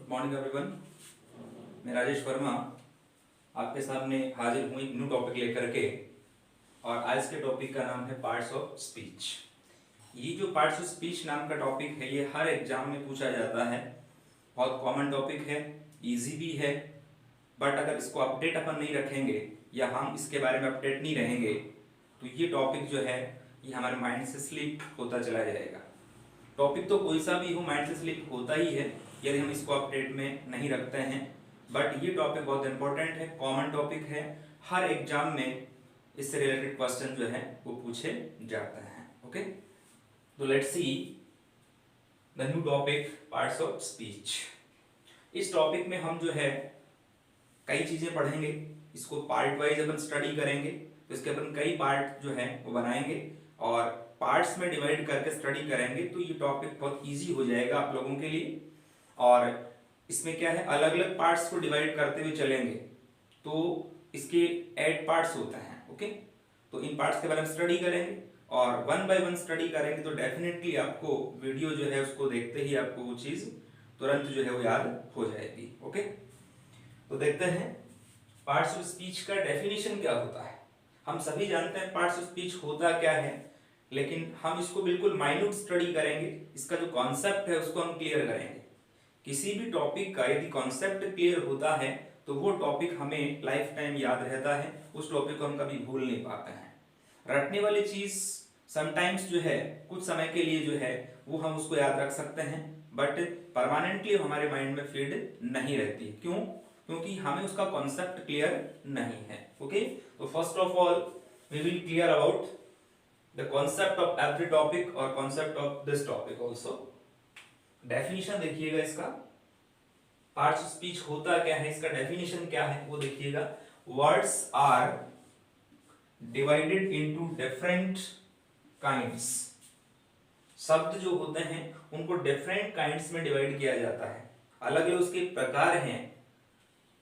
Good morning everyone. मैं राजेश वर्मा आपके सामने हाजिर हूँ एक न्यू टॉपिक लेकर के। और आज के टॉपिक का नाम है पार्ट्स ऑफ स्पीच। ये जो पार्ट्स ऑफ स्पीच नाम का टॉपिक है ये हर एग्जाम में पूछा जाता है। बहुत कॉमन टॉपिक है, इजी भी है, बट अगर इसको अपडेट अपन नहीं रखेंगे या हम इसके बारे में अपडेट नहीं रहेंगे तो ये टॉपिक जो है ये हमारे माइंड से स्लिप होता चला जाएगा। टॉपिक तो कोई सा भी हो माइंड से स्लिप होता ही है यदि हम इसको अपडेट में नहीं रखते हैं। बट ये टॉपिक बहुत इंपॉर्टेंट है, कॉमन टॉपिक है, हर एग्जाम में इससे रिलेटेड क्वेश्चन जो है वो पूछे जाते हैं। ओके, तो let's see the new topic parts of speech. इस टॉपिक में हम जो है कई चीजें पढ़ेंगे, इसको पार्ट वाइज अपन स्टडी करेंगे, तो इसके अपन कई पार्ट जो है वो बनाएंगे और पार्ट्स में डिवाइड करके स्टडी करेंगे। तो ये टॉपिक बहुत इजी हो जाएगा आप लोगों के लिए। और इसमें क्या है, अलग अलग पार्ट्स को डिवाइड करते हुए चलेंगे तो इसके 8 पार्ट्स होते हैं। ओके, तो इन पार्ट्स के बारे में स्टडी करेंगे और वन बाय वन स्टडी करेंगे तो डेफिनेटली आपको वीडियो जो है उसको देखते ही आपको वो चीज तुरंत जो है वो याद हो जाएगी। ओके, तो देखते हैं पार्ट्स ऑफ स्पीच का डेफिनेशन क्या होता है। हम सभी जानते हैं पार्ट्स ऑफ स्पीच होता क्या है, लेकिन हम इसको बिल्कुल माइन्यूट स्टडी करेंगे। इसका जो कॉन्सेप्ट है उसको हम क्लियर करेंगे। किसी भी टॉपिक का यदि कॉन्सेप्ट क्लियर होता है तो वो टॉपिक हमें लाइफ टाइम याद रहता है, उस टॉपिक को हम कभी भूल नहीं पाते हैं। रटने वाली चीज समटाइम्स जो है कुछ समय के लिए जो है वो हम उसको याद रख सकते हैं, बट परमानेंटली हमारे माइंड में फीड नहीं रहती। क्यों? क्योंकि हमें उसका कॉन्सेप्ट क्लियर नहीं है। ओके, तो first of all we will clear about the concept of every topic और concept of this topic also. Definition देखिएगा इसका, पार्ट्स ऑफ स्पीच होता क्या है, इसका डेफिनेशन क्या है वो देखिएगा। Words are divided into different kinds. शब्द जो होते हैं उनको डिफरेंट काइंड्स में डिवाइड किया जाता है, अलग अलग उसके प्रकार हैं,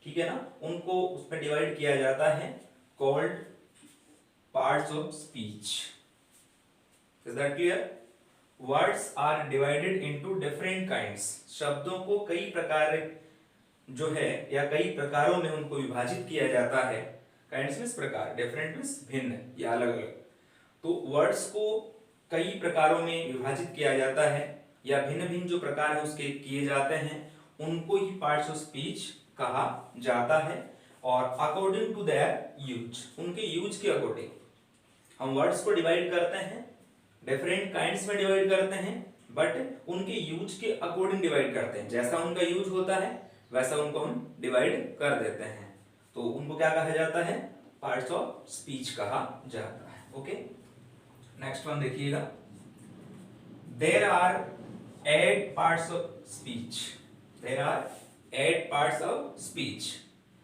ठीक है ना, उनको उसमें डिवाइड किया जाता है, called parts of speech. Is that clear? Words are divided into different kinds. शब्दों को कई प्रकार जो है या कई प्रकारों में उनको विभाजित किया जाता है। काइंड्स मींस प्रकार, डिफरेंट मींस भिन्न या अलग अलग। तो वर्ड्स को कई प्रकारों में विभाजित किया जाता है या भिन्न भिन्न जो प्रकार है उसके किए जाते हैं, उनको ही पार्ट्स ऑफ स्पीच कहा जाता है। और अकॉर्डिंग टू देयर यूज, उनके यूज के अकॉर्डिंग हम वर्ड्स को डिवाइड करते हैं, डिफरेंट काइंड्स में डिवाइड करते हैं, बट उनके यूज के अकॉर्डिंग डिवाइड करते हैं। जैसा उनका यूज होता है वैसा उनको हम डिवाइड कर देते हैं, तो उनको क्या कहा जाता है, पार्ट्स ऑफ स्पीच कहा जाता है। ओके, नेक्स्ट वन देखिएगा। There are 8 parts of speech. There are 8 parts of speech.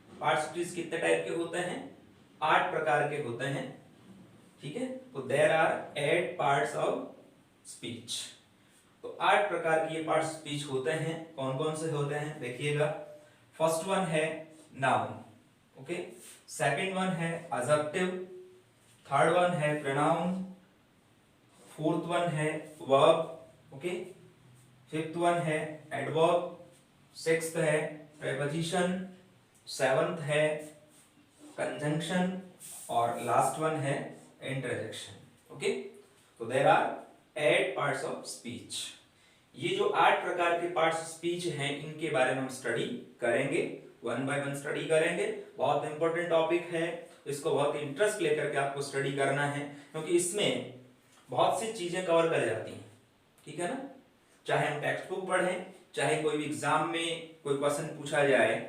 Parts of speech कितने टाइप के होते हैं? 8 प्रकार के होते हैं, ठीक है। तो there are 8 parts of speech. तो 8 प्रकार के ये पार्ट्स ऑफ स्पीच होते हैं। कौन कौन से होते हैं देखिएगा। फर्स्ट वन है नाउन, ओके। सेकंड वन है एडजेक्टिव, थर्ड वन है प्रोनाउन, फोर्थ वन है वर्ब, ओके, फिफ्थ वन है एडवर्ब, सिक्स्थ है प्रीपोजिशन, सेवंथ है कंजंक्शन और लास्ट वन है इंटरजेक्शन। ओके, तो there are 8 parts of speech. ये जो 8 प्रकार के पार्ट्स ऑफ स्पीच हैं इनके बारे में हम स्टडी करेंगे, वन बाय वन स्टडी करेंगे। बहुत इंपॉर्टेंट टॉपिक है, इसको बहुत इंटरेस्ट लेकर के आपको स्टडी करना है, क्योंकि इसमें बहुत सी चीजें कवर कर जाती हैं, ठीक है ना। चाहे हम टेक्स्ट बुक पढ़ें, चाहे कोई भी एग्जाम में कोई क्वेश्चन पूछा जाए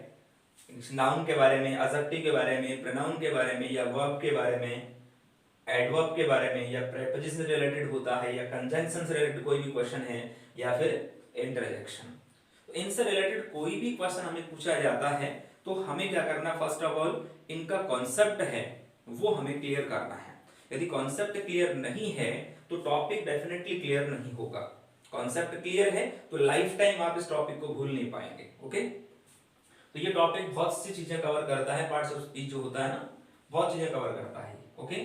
नाउन के बारे में, एडजेक्टिव के बारे में, प्रोनाउन के बारे में या वर्ब के बारे में, एडवर्ब के बारे में, या प्रीपोजिशन से रिलेटेड होता है या कंजंक्शन से रिलेटेड कोई भी क्वेश्चन है या फिर इंटरजेक्शन, तो इनसे रिलेटेड कोई भी क्वेश्चन हमें पूछा जाता है तो हमें क्या करना, फर्स्ट ऑफ ऑल इनका कॉन्सेप्ट है वो हमें क्लियर करना है। यदि कॉन्सेप्ट क्लियर नहीं है तो टॉपिक डेफिनेटली क्लियर नहीं होगा। कॉन्सेप्ट क्लियर है तो लाइफ टाइम आप इस टॉपिक को भूल नहीं पाएंगे। ओके, तो ये टॉपिक बहुत सी चीजें कवर करता है, पार्ट्स ऑफ स्पीच जो होता है ना बहुत चीजें कवर करता है। ओके,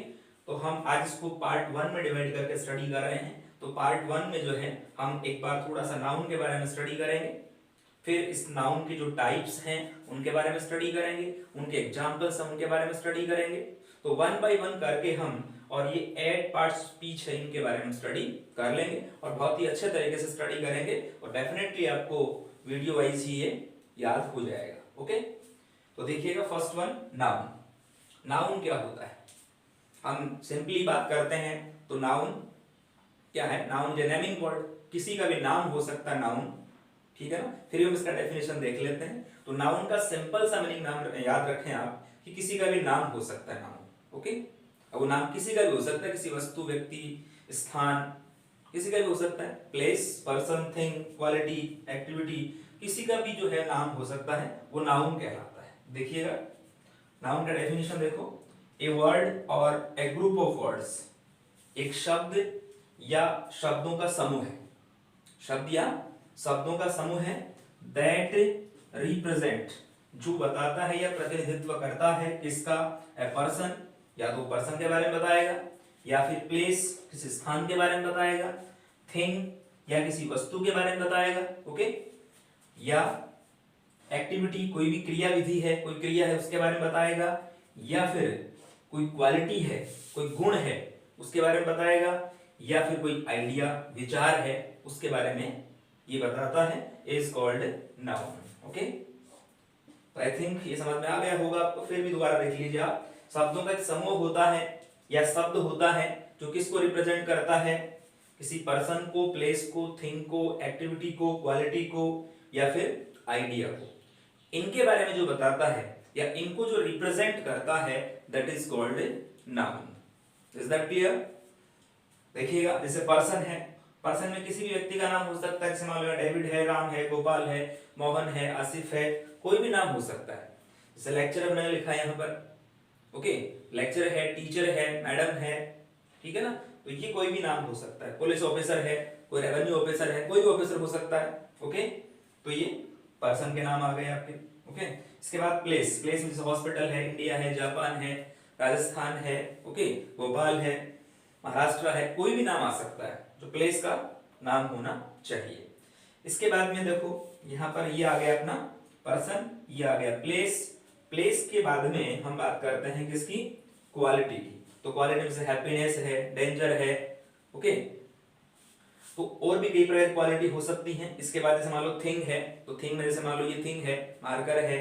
तो हम आज इसको पार्ट 1 में डिवाइड करके स्टडी कर रहे हैं। तो पार्ट 1 में जो है हम एक बार थोड़ा सा नाउन के बारे में स्टडी करेंगे, फिर इस नाउन के जो टाइप्स हैं उनके बारे में स्टडी करेंगे, उनके एग्जांपल्स हैं उनके बारे में स्टडी करेंगे। तो वन बाय वन करके हम और ये 8 पार्ट्स स्पीच है इनके बारे में स्टडी कर लेंगे और बहुत ही अच्छे तरीके से स्टडी करेंगे और डेफिनेटली आपको वीडियो वाइज ही ये याद हो जाएगा। ओके, तो देखिएगा फर्स्ट वन, नाउन। नाउन क्या होता है? हम सिंपली बात करते हैं तो नाउन क्या है? नाउन इज नेमिंग वर्ड, किसी का भी नाम हो सकता है नाउन, ठीक है ना। फिर हम इसका डेफिनेशन देख लेते हैं। तो नाउन का सिंपल सा मीनिंग नाम याद रखें आप कि किसी का भी नाम हो सकता है नाउन। ओके, अब वो नाम किसी का भी हो सकता है, किसी वस्तु, व्यक्ति, स्थान, किसी का भी हो सकता है। Place, person, thing, quality, activity, किसी का भी जो है नाम हो सकता है, वो नाउन कहलाता है। देखिएगा नाउन का डेफिनेशन देखो, ए वर्ड और ए ग्रुप ऑफ वर्ड्स, एक शब्द या शब्दों का समूह है, शब्द या शब्दों का समूह है, दैट रिप्रेजेंट, जो बताता है या प्रतिनिधित्व करता है किसका? ए पर्सन, या तो पर्सन के बारे में बताएगा, या फिर प्लेस, किसी स्थान के बारे में बताएगा, थिंग, या किसी वस्तु के बारे में बताएगा, ओके, या एक्टिविटी, कोई भी क्रिया विधि है, कोई क्रिया है उसके बारे में बताएगा, या फिर कोई क्वालिटी है, कोई गुण है उसके बारे में बताएगा, या फिर कोई आइडिया, विचार है उसके बारे में ये बताता है, इज कॉल्ड नाउन। ओके, तो आई थिंक ये समझ में आ गया होगा आपको। फिर भी दोबारा देख लीजिए आप, शब्दों का एक समूह होता है या शब्द होता है जो किसको रिप्रेजेंट करता है? किसी पर्सन को, प्लेस को, थिंग को, एक्टिविटी को, क्वालिटी को, या फिर आइडिया को। इनके बारे में जो बताता है या इनको जो रिप्रेजेंट करता है, that is called noun. Is that clear? देखिएगा, जैसे पर्सन है, पर्सन में किसी भी व्यक्ति का नाम हो सकता है, जैसे मान लो डेविड है, राम है, गोपाल है, मोहन है, आसिफ है, कोई भी नाम हो सकता है। जैसे लेक्चरर मैंने लिखा है यहाँ पर, ओके, लेक्चरर है, टीचर है, मैडम है, ठीक है ना। तो ये कोई भी नाम हो सकता है। पुलिस ऑफिसर है, कोई रेवेन्यू ऑफिसर है, कोई भी ऑफिसर हो सकता है। ओके, तो ये पर्सन के नाम आ गए आपके। ओके, इसके बाद प्लेस, प्लेस में हॉस्पिटल है, इंडिया है, जापान है, राजस्थान है, ओके, भोपाल है, महाराष्ट्र है, कोई भी नाम आ सकता है जो प्लेस का नाम होना चाहिए। इसके बाद में देखो यहाँ पर ये आ गया अपना पर्सन, ये आ गया प्लेस। प्लेस के बाद में हम बात करते हैं किसकी? क्वालिटी की। तो क्वालिटी में से हैप्पीनेस है, डेंजर है, ओके, तो और भी कई प्रकार की क्वालिटी हो सकती हैं। इसके बाद जैसे मान लो थिंग है, तो थिंग में जैसे मान लो ये थिंग है, मार्कर है,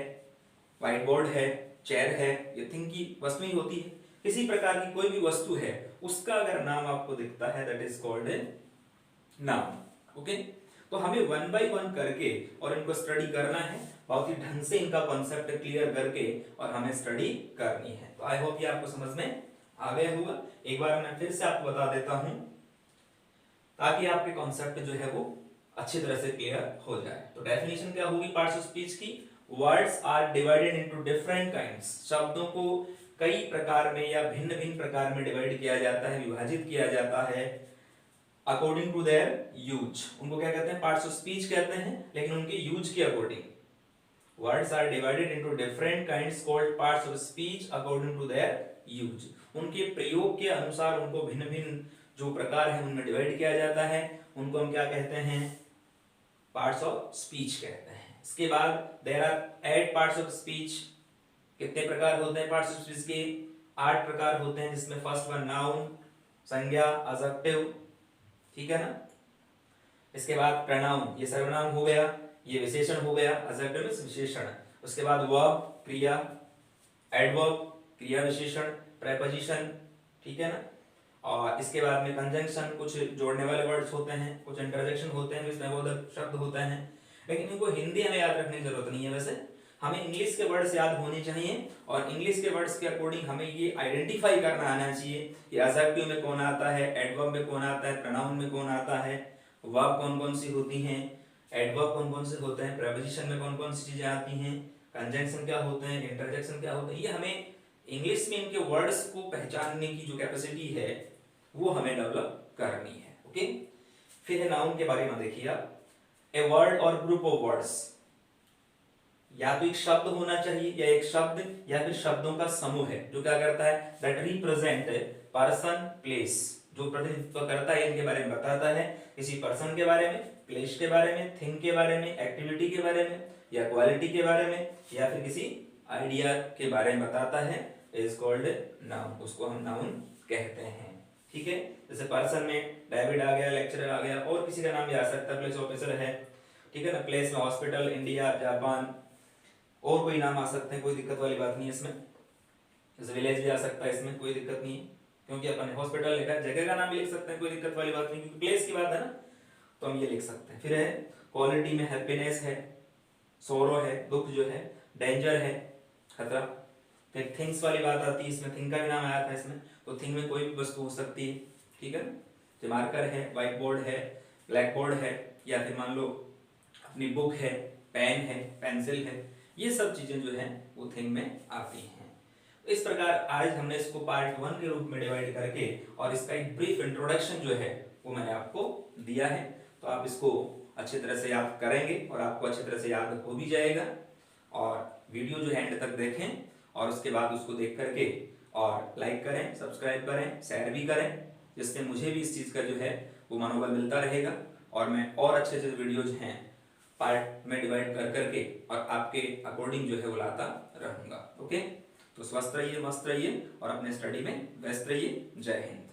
व्हाइट बोर्ड है, चेयर है, ये थिंग की वस्तु ही होती है। किसी प्रकार की कोई भी वस्तु है, उसका अगर नाम आपको दिखता है, that is called noun. Okay, तो हमें वन बाय वन करके और इनको स्टडी करना है, बहुत ही ढंग से इनका कॉन्सेप्ट क्लियर करके और हमें स्टडी करनी है। तो आई होप ये आपको समझ में आ गया होगा। एक बार मैं फिर से आपको बता देता हूं ताकि आपके कॉन्सेप्ट जो है वो अच्छी तरह से क्लियर हो जाए। तो डेफिनेशन क्या होगी पार्ट्स ऑफ स्पीच की? Words are divided into different kinds, शब्दों को कई प्रकार में या भिन्न भिन्न प्रकार में डिवाइड किया जाता है, विभाजित किया जाता है, अकॉर्डिंग टू देयर यूज। उनको क्या कहते हैं? पार्ट्स ऑफ स्पीच कहते हैं, लेकिन उनके यूज के according. Words are divided into different kinds called parts of speech according to their use. उनके प्रयोग के अनुसार उनको भिन्न भिन्न जो प्रकार है उनमें डिवाइड किया जाता है, उनको हम क्या कहते हैं? पार्ट्स ऑफ स्पीच कहते हैं। इसके बाद there are 8 parts of speech. कितने प्रकार होते हैं पार्ट्स ऑफ स्पीच के? 8 प्रकार होते हैं, जिसमें फर्स्ट वन नाउन, संज्ञा, एडजेक्टिव, ठीक है ना। इसके बाद प्रोनाउन, ये सर्वनाम हो गया, ये विशेषण हो गया, एडजेक्टिव मींस विशेषण। उसके बाद वर्ब, क्रिया, एडवर्ब, क्रिया विशेषण, प्रेपोजिशन, ठीक है ना। और इसके बाद में कंजंक्शन, कुछ जोड़ने वाले वर्ड्स होते हैं, कुछ इंटरजेक्शन होते हैं, इसमें बोधक शब्द होते हैं, लेकिन इनको हिंदी हमें याद रखने की जरूरत नहीं है। वैसे हमें इंग्लिश के वर्ड्स याद होने चाहिए और इंग्लिश के वर्ड्स के अकॉर्डिंग हमें ये आइडेंटिफाई करना आना चाहिए कि एडजेक्टिव में कौन आता है, एडवर्ब में कौन आता है, प्रोनाउन में कौन आता है, वर्ब कौन कौन सी होती हैं, एडवर्ब कौन कौन से होते हैं, प्रीपोजिशन में कौन कौन सी चीजें आती हैं, कंजंक्शन क्या होते हैं, इंटरजेक्शन क्या होते हैं। ये हमें इंग्लिश में इनके वर्ड्स को पहचानने की जो कैपेसिटी है वो हमें डेवलप करनी है। ओके, फिर है नाउन के बारे में देखिए आप। ए वर्ड और ग्रुप ऑफ वर्ड्स, या तो एक शब्द होना चाहिए या एक शब्द या फिर शब्दों का समूह है जो क्या करता है? दैट रिप्रेजेंट पर्सन, प्लेस, जो प्रतिनिधित्व करता है, इनके बारे में बताता है। किसी पर्सन के बारे में, प्लेस के बारे में, थिंग के बारे में, एक्टिविटी के बारे में, या क्वालिटी के बारे में, या फिर किसी आइडिया के बारे में बताता है, इज कॉल्ड नाउन, उसको हम नाउन कहते हैं। ठीक है, जैसे पर्सन में डेविड आ गया, लेक्चरर आ गया, और किसी का नाम भी आ सकता है, पुलिस ऑफिसर है, ठीक है ना, प्लेस में हॉस्पिटल, इंडिया, जापान, और कोई नाम आ सकते हैं, कोई दिक्कत वाली बात नहीं है इसमें। जैसे विलेज भी आ सकता है, इसमें कोई दिक्कत नहीं है, क्योंकि अपन हॉस्पिटल लिखा है, जगह का नाम भी लिख सकते हैं, कोई दिक्कत वाली बात नहीं, क्योंकि प्लेस की बात है ना, तो हम ये लिख सकते हैं। फिर है क्वालिटी में हैप्पीनेस है, सोरो है, दुख जो है, डेंजर है, खतरा। फिर थिंग्स वाली बात आती है, इसमें थिंग का भी नाम आया था इसमें, तो थिंग में कोई भी वस्तु हो सकती है, ठीक है। जो मार्कर है, व्हाइट बोर्ड है, ब्लैक बोर्ड है, या फिर मान लो अपनी बुक है, पेन है, पेंसिल है, ये सब चीजें जो है वो थिंग में आती हैं। इस प्रकार आज हमने इसको पार्ट 1 के रूप में डिवाइड करके और इसका एक ब्रीफ इंट्रोडक्शन जो है वो मैंने आपको दिया है, तो आप इसको अच्छी तरह से याद करेंगे और आपको अच्छी तरह से याद हो भी जाएगा। और वीडियो जो है एंड तक देखें और उसके बाद उसको देख करके और लाइक करें, सब्सक्राइब करें, शेयर भी करें, जिससे मुझे भी इस चीज़ का जो है वो मनोबल मिलता रहेगा और मैं और अच्छे अच्छे वीडियोज हैं पार्ट में डिवाइड कर करके और आपके अकॉर्डिंग जो है वो लाता रहूँगा। ओके, तो स्वस्थ रहिए, मस्त रहिए और अपने स्टडी में व्यस्त रहिए। जय हिंद।